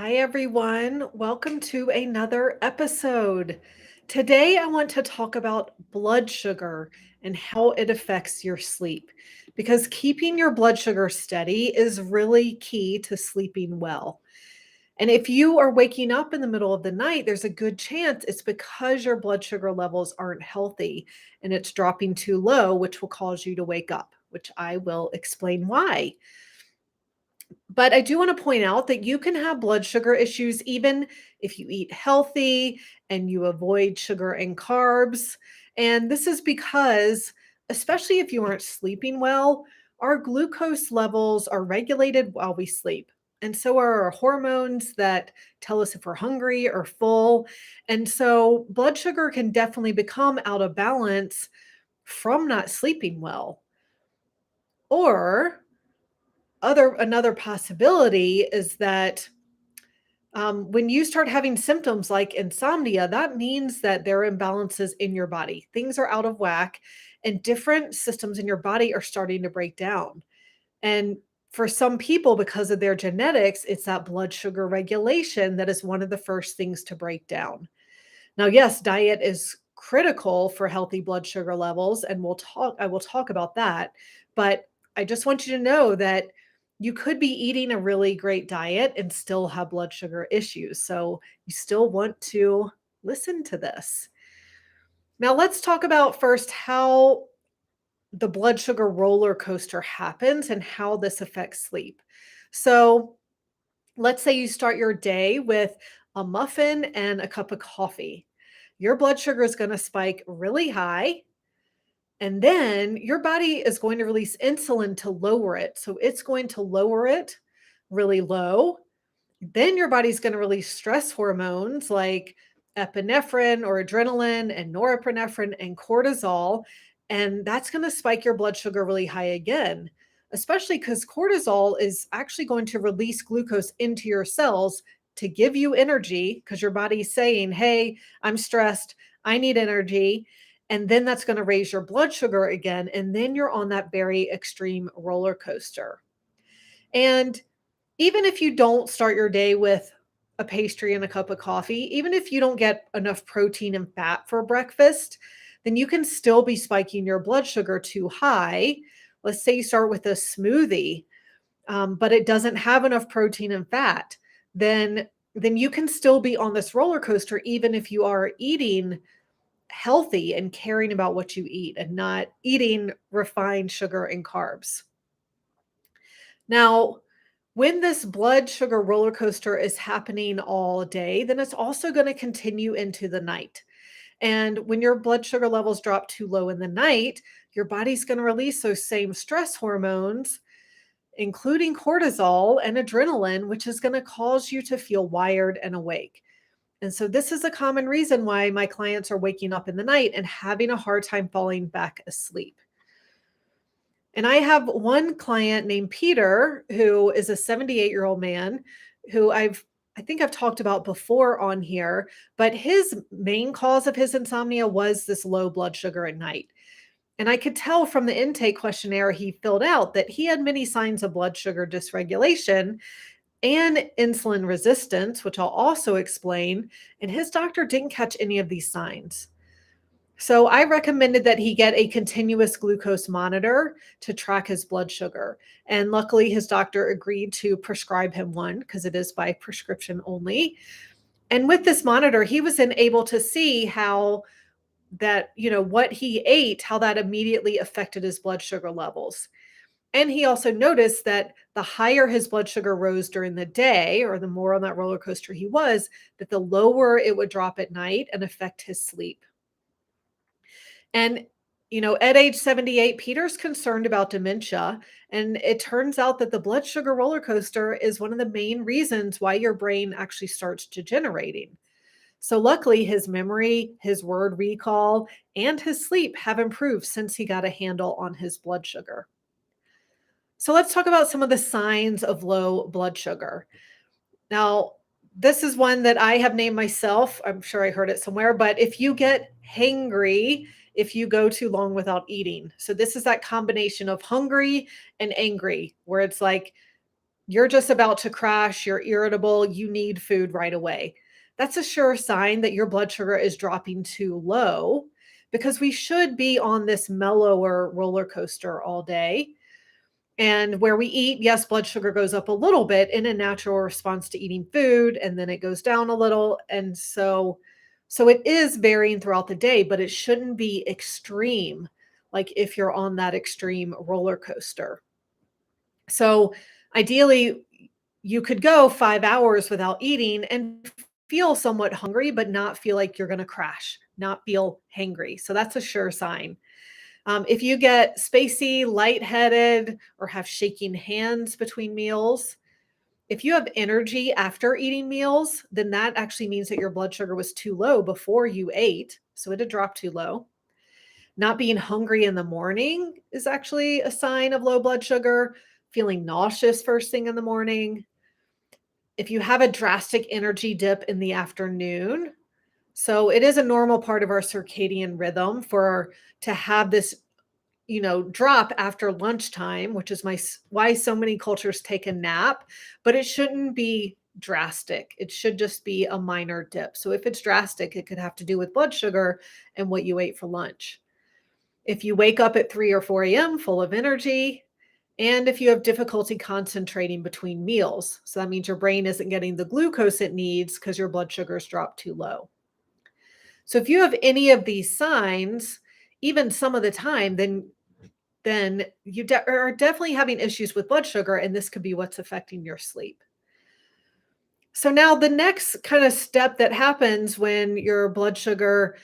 Hi, everyone. Welcome to another episode. Today, I want to talk about blood sugar and how it affects your sleep because keeping your blood sugar steady is really key to sleeping well. And if you are waking up in the middle of the night, there's a good chance it's because your blood sugar levels aren't healthy and it's dropping too low, which will cause you to wake up, which I will explain why. But I do want to point out that you can have blood sugar issues even if you eat healthy and you avoid sugar and carbs. And this is because, especially if you aren't sleeping well, our glucose levels are regulated while we sleep. And so are our hormones that tell us if we're hungry or full. And so blood sugar can definitely become out of balance from not sleeping well. Or other another possibility is that when you start having symptoms like insomnia, that means that there are imbalances in your body. Things are out of whack, and different systems in your body are starting to break down. And for some people, because of their genetics, it's that blood sugar regulation that is one of the first things to break down. Now, yes, diet is critical for healthy blood sugar levels, and I will talk about that. But I just want you to know that you could be eating a really great diet and still have blood sugar issues. So you still want to listen to this. Now, let's talk about first how the blood sugar roller coaster happens and how this affects sleep. So, let's say you start your day with a muffin and a cup of coffee. Your blood sugar is going to spike really high, and then your body is going to release insulin to lower it. So it's going to lower it really low. Then your body's going to release stress hormones like epinephrine or adrenaline and norepinephrine and cortisol. And that's going to spike your blood sugar really high again, especially because cortisol is actually going to release glucose into your cells to give you energy because your body's saying, hey, I'm stressed. I need energy. And then that's going to raise your blood sugar again. And then you're on that very extreme roller coaster. And even if you don't start your day with a pastry and a cup of coffee, even if you don't get enough protein and fat for breakfast, then you can still be spiking your blood sugar too high. Let's say you start with a smoothie, but it doesn't have enough protein and fat. Then you can still be on this roller coaster even if you are eating healthy and caring about what you eat and not eating refined sugar and carbs. Now, when this blood sugar roller coaster is happening all day, then it's also going to continue into the night. And when your blood sugar levels drop too low in the night, your body's going to release those same stress hormones, including cortisol and adrenaline, which is going to cause you to feel wired and awake. And so, this is a common reason why my clients are waking up in the night and having a hard time falling back asleep. And I have one client named Peter who is a 78-year-old man who I think I've talked about before on here, but his main cause of his insomnia was this low blood sugar at night. And I could tell from the intake questionnaire he filled out that he had many signs of blood sugar dysregulation and insulin resistance, which I'll also explain. And his doctor didn't catch any of these signs. So I recommended that he get a continuous glucose monitor to track his blood sugar. And luckily, his doctor agreed to prescribe him one because it is by prescription only. And with this monitor, he was then able to see how what he ate, how that immediately affected his blood sugar levels. And he also noticed that the higher his blood sugar rose during the day, or the more on that roller coaster he was, that the lower it would drop at night and affect his sleep. And, at age 78, Peter's concerned about dementia. And it turns out that the blood sugar roller coaster is one of the main reasons why your brain actually starts degenerating. So, luckily, his memory, his word recall, and his sleep have improved since he got a handle on his blood sugar. So, let's talk about some of the signs of low blood sugar. Now, this is one that I have named myself. I'm sure I heard it somewhere, but if you get hangry, if you go too long without eating. So this is that combination of hungry and angry, where it's like you're just about to crash, you're irritable, you need food right away. That's a sure sign that your blood sugar is dropping too low because we should be on this mellower roller coaster all day. And where we eat, yes, blood sugar goes up a little bit in a natural response to eating food, and then it goes down a little. And so it is varying throughout the day, but it shouldn't be extreme, like if you're on that extreme roller coaster. So ideally, you could go 5 hours without eating and feel somewhat hungry, but not feel like you're going to crash, not feel hangry. So that's a sure sign. If you get spacey, lightheaded, or have shaking hands between meals, if you have energy after eating meals, then that actually means that your blood sugar was too low before you ate. So it had dropped too low. Not being hungry in the morning is actually a sign of low blood sugar. Feeling nauseous first thing in the morning. If you have a drastic energy dip in the afternoon, so it is a normal part of our circadian rhythm for to have this drop after lunchtime, which is why so many cultures take a nap, but it shouldn't be drastic. It should just be a minor dip. So if it's drastic, it could have to do with blood sugar and what you ate for lunch. If you wake up at 3 or 4 a.m. full of energy, and if you have difficulty concentrating between meals, so that means your brain isn't getting the glucose it needs because your blood sugars dropped too low. So if you have any of these signs, even some of the time, then you are definitely having issues with blood sugar, and this could be what's affecting your sleep. So now the next kind of step that happens when your blood sugar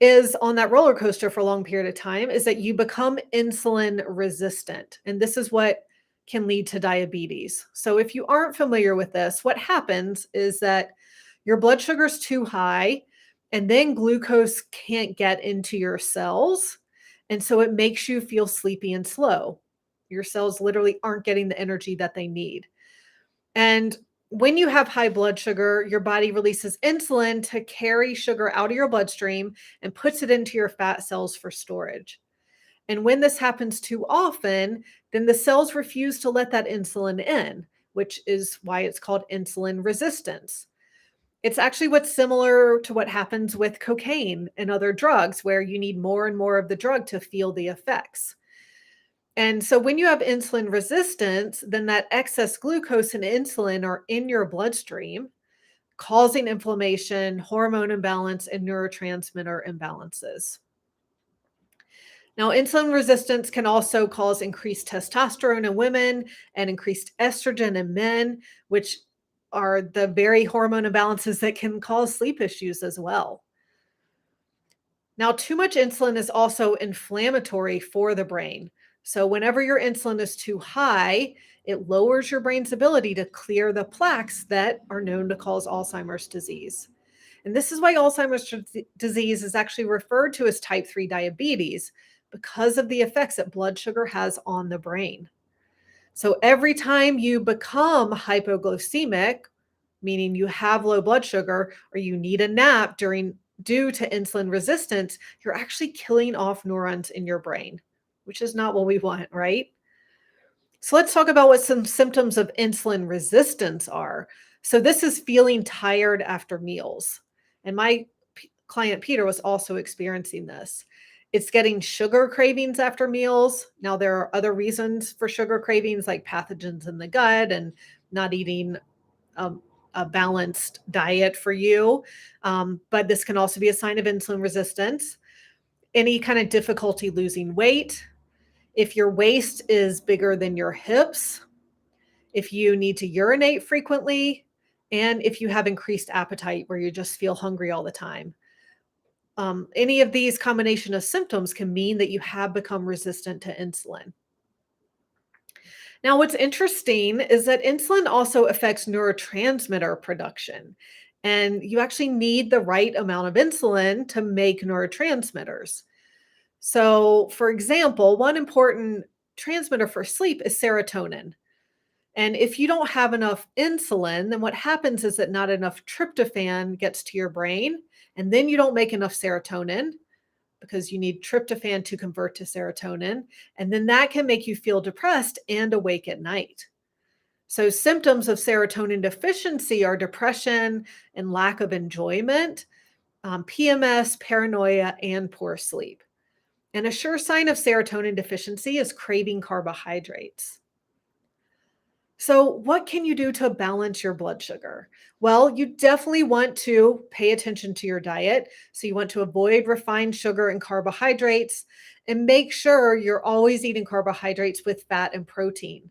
is on that roller coaster for a long period of time is that you become insulin resistant. And this is what can lead to diabetes. So if you aren't familiar with this, what happens is that your blood sugar is too high, and then glucose can't get into your cells. And so it makes you feel sleepy and slow. Your cells literally aren't getting the energy that they need. And when you have high blood sugar, your body releases insulin to carry sugar out of your bloodstream and puts it into your fat cells for storage. And when this happens too often, then the cells refuse to let that insulin in, which is why it's called insulin resistance. It's actually what's similar to what happens with cocaine and other drugs, where you need more and more of the drug to feel the effects. And so when you have insulin resistance, then that excess glucose and insulin are in your bloodstream, causing inflammation, hormone imbalance, and neurotransmitter imbalances. Now, insulin resistance can also cause increased testosterone in women and increased estrogen in men, which are the very hormone imbalances that can cause sleep issues as well. Now, too much insulin is also inflammatory for the brain. So, whenever your insulin is too high, it lowers your brain's ability to clear the plaques that are known to cause Alzheimer's disease. And this is why disease is actually referred to as type 3 diabetes because of the effects that blood sugar has on the brain. So, every time you become hypoglycemic, meaning you have low blood sugar or you need a nap due to insulin resistance, you're actually killing off neurons in your brain, which is not what we want, right? So let's talk about what some symptoms of insulin resistance are. So this is feeling tired after meals. And my client Peter was also experiencing this. It's getting sugar cravings after meals. Now, there are other reasons for sugar cravings, like pathogens in the gut and not eating um, a balanced diet for you. But this can also be a sign of insulin resistance. Any kind of difficulty losing weight. If your waist is bigger than your hips, if you need to urinate frequently, and if you have increased appetite where you just feel hungry all the time. Any of these combination of symptoms can mean that you have become resistant to insulin. Now, what's interesting is that insulin also affects neurotransmitter production. And you actually need the right amount of insulin to make neurotransmitters. So, for example, one important transmitter for sleep is serotonin. And if you don't have enough insulin, then what happens is that not enough tryptophan gets to your brain, and then you don't make enough serotonin because you need tryptophan to convert to serotonin. And then that can make you feel depressed and awake at night. So, symptoms of serotonin deficiency are depression and lack of enjoyment, PMS, paranoia, and poor sleep. And a sure sign of serotonin deficiency is craving carbohydrates. So, what can you do to balance your blood sugar? Well, you definitely want to pay attention to your diet. So, you want to avoid refined sugar and carbohydrates and make sure you're always eating carbohydrates with fat and protein.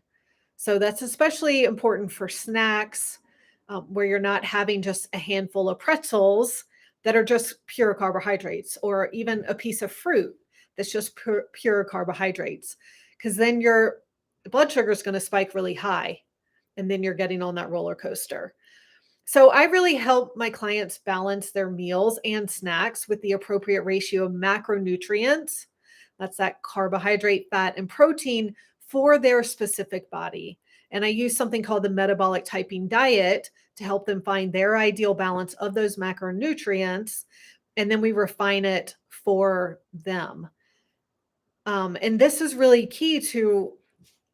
So, that's especially important for snacks where you're not having just a handful of pretzels that are just pure carbohydrates, or even a piece of fruit that's just pure carbohydrates, because then your blood sugar is going to spike really high and then you're getting on that roller coaster. So I really help my clients balance their meals and snacks with the appropriate ratio of macronutrients. That's that carbohydrate, fat, and protein for their specific body. And I use something called the metabolic typing diet to help them find their ideal balance of those macronutrients. And then we refine it for them. And this is really key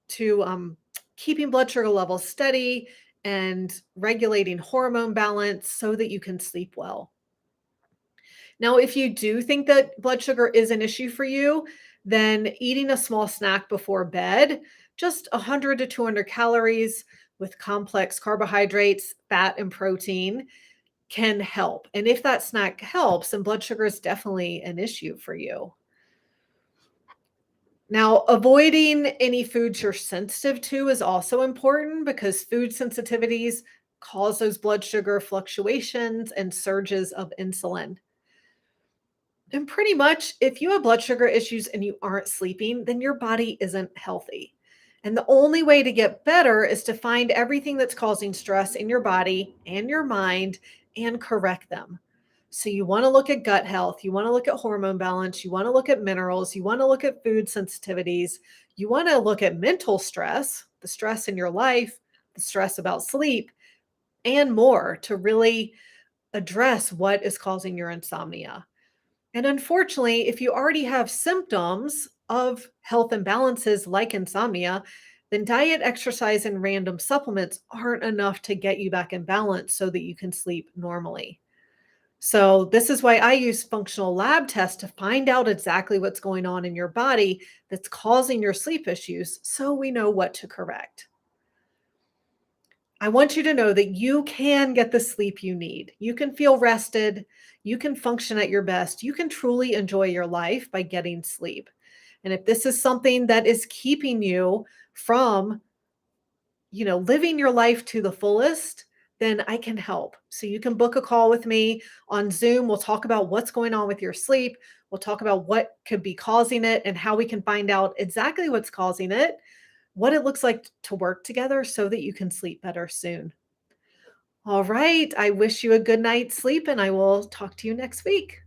to keeping blood sugar levels steady and regulating hormone balance so that you can sleep well. Now, if you do think that blood sugar is an issue for you, then eating a small snack before bed, just 100 to 200 calories with complex carbohydrates, fat, and protein can help. And if that snack helps, then blood sugar is definitely an issue for you. Now, avoiding any foods you're sensitive to is also important because food sensitivities cause those blood sugar fluctuations and surges of insulin. And pretty much, if you have blood sugar issues and you aren't sleeping, then your body isn't healthy. And the only way to get better is to find everything that's causing stress in your body and your mind and correct them. So, you want to look at gut health, you want to look at hormone balance, you want to look at minerals, you want to look at food sensitivities, you want to look at mental stress, the stress in your life, the stress about sleep, and more to really address what is causing your insomnia. And unfortunately, if you already have symptoms of health imbalances like insomnia, then diet, exercise, and random supplements aren't enough to get you back in balance so that you can sleep normally. So, this is why I use functional lab tests to find out exactly what's going on in your body that's causing your sleep issues so we know what to correct. I want you to know that you can get the sleep you need. You can feel rested. You can function at your best. You can truly enjoy your life by getting sleep. And if this is something that is keeping you from, living your life to the fullest, then I can help. So you can book a call with me on Zoom. We'll talk about what's going on with your sleep. We'll talk about what could be causing it and how we can find out exactly what's causing it, what it looks like to work together so that you can sleep better soon. All right. I wish you a good night's sleep and I will talk to you next week.